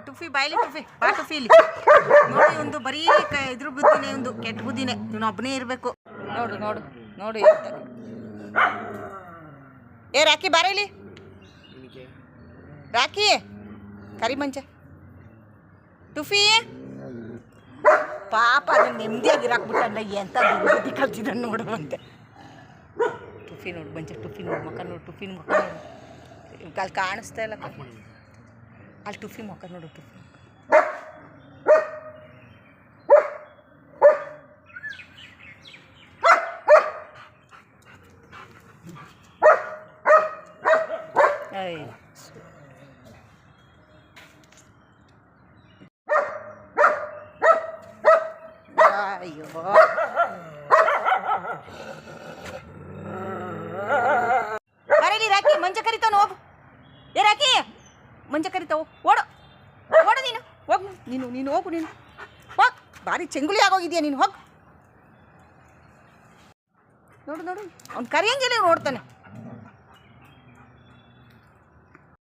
ಟುಫಿ ಬಾಯ್ಲಿ ಟುಫಿ ಬಾ ಟುಫಿಲಿ ನೋಡಿ ಒಂದು ಬರೀ ಇದ್ರ ಬುದ್ಧಿನೇ ಒಂದು ಕೆಟ್ಟ ಬುದ್ಧಿನೇ ಇವನು ಒಬ್ಬನೇ ಇರಬೇಕು ನೋಡು ನೋಡು ನೋಡು ಏ ರಾಕಿ ಬಾರೇಲಿ ರಾಕಿ ಕರಿ ಮಂಚ ಟುಫಿ ಪಾಪ ಅದನ್ನ ನೆಮ್ಮದಿಯಾಗಿರಾಕ್ಬಿಟ್ಟಲ್ಲ ಎಂತ ಬುದ್ಧಿ ಕಲ್ತಿದ್ದಾನೆ ನೋಡುವಂತೆ ಟುಫಿ ನೋಡು ಮಂಚ ಟುಫಿ ನೋಡು ಮಕ್ಕ ನೋಡು ಟುಫಿನ ಮಕ್ಕ ನೋಡು ಅಲ್ಲಿ ಕಾಣಿಸ್ತಾ ಇಲ್ಲ ಅಲ್ಲಿ ಟುಫಿ ಮಕ್ಕ ನೋಡು ಟುಫಿ ಅಯ್ಯೋ ಬರಲಿ ರಾಕಿ ಮಂಜ ಕರಿತಾವ ಹೋಗು ಏ ರಾಕಿ ಮಂಜ ಕರಿತಾವ ಓಡು ಓಡು ನೀನು ಹೋಗು ನೀನು ಹೋಗು ನೀನು ಹೋಗ್ ಭಾರಿ ಚೆಂಗುಲಿ ಆಗೋಗಿದ್ಯಾ ನೀನು ಹೋಗು ನೋಡು ನೋಡು ಅವ್ನು ಕರಿಯಂಗಿಲ್ಲ ನೋಡ್ತಾನೆ